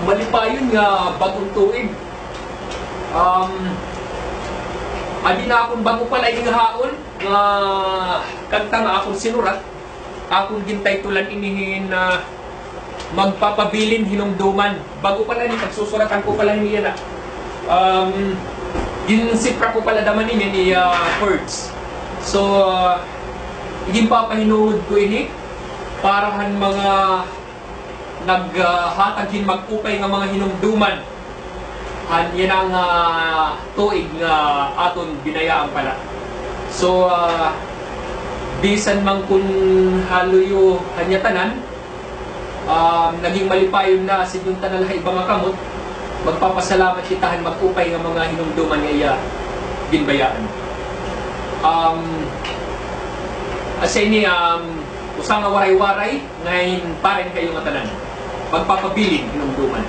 malipayon nga bagong tuig. Adi na akong bago pala yung haon nga kanta nga akong sinurat. Akong gintay tulan inihin na magpapabilin hinumduman. Bago pala ni pagsusuratan ko pala niya na. Ginsipra ko pala daman ni words. So, papahinuhod ko ini parahan mga naghatagin magkupay ng mga hinumduman. Yan ang tuig nga aton binayaan pala. So, bisan man kung haluyo hanyatanan, naging malipayon na sa yung tanalahay ibang kamot, magpapasalamat sitahan magkupay ng mga hinumduman nga ginbayaan. Asa ini, usang nga waray-waray, ngayon parin kayo nga tanan. Magpapabilin hinumduman.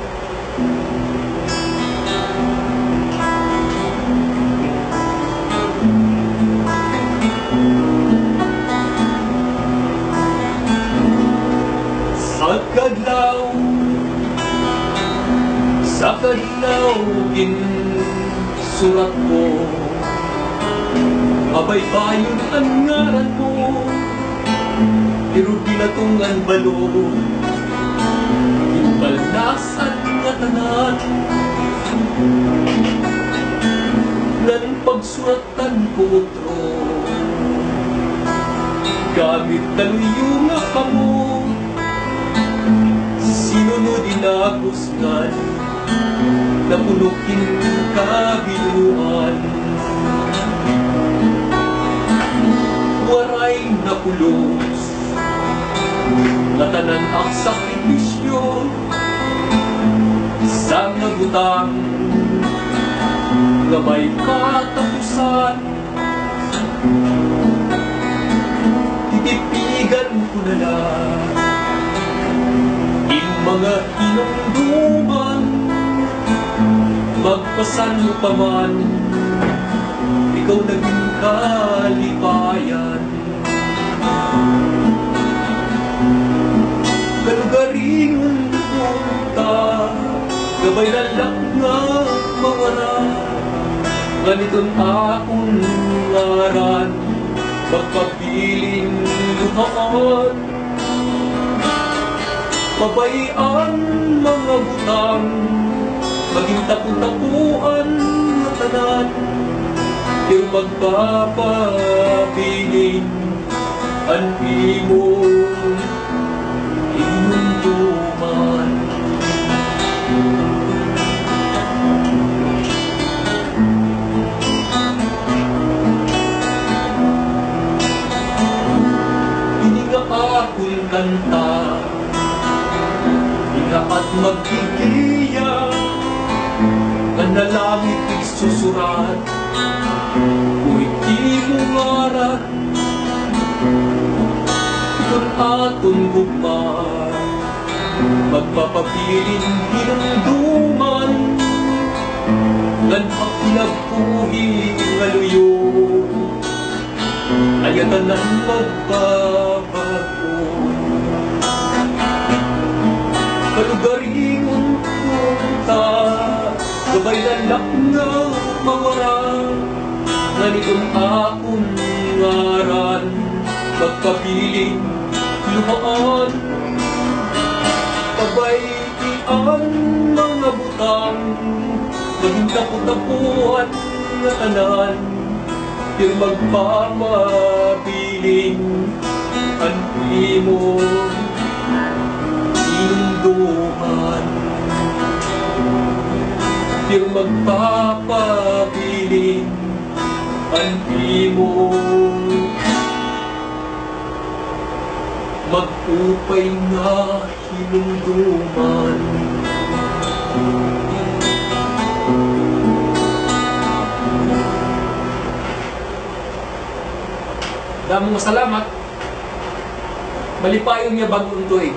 Sa kadlaw ginsurat ko, mabaybayon ang ngaran mo, pero binatungan balo, imbalnasan nga tanan, nan pagsuratan ko otro, gamit taluyo nga kamo, sinunod inagusgan, napunukin kabiluan. Waray na pulos, natanan ang sakripisyo, sa nagutang, nga may katapusan. Titipigan ko na lang, mga hinumduman, magpasan mo pa man, ikaw naging kalipayan. Kalugaring punta, gabay lalak nga mawara, ganitong akong ngaran, magpabiling luhaan. Pabayaan mga butang, maging tapu-tapuan na tanan, yung magpapabiling ang imong hinumduman. Hindi nga akong kanta, at magkikiya, ang nalamit isusurat, kung di mo ngaran, ikon aton gugma, magpapabilin hinumduman, ngan pinagpuhi ngaluyo, ayatanan magbabago. Kalugaring punta, gabay lalak nga mawara, ganitong akong ngaran, magpabiling luhaan. Pabayaan mga butang, maging tapu-tapuan nga tanan, yung magpapabiling ang imong hinumduman, yung magpapabiling ang imong magupay nga hinumduman. Damong salamat. Malipayon niya bagong tuig.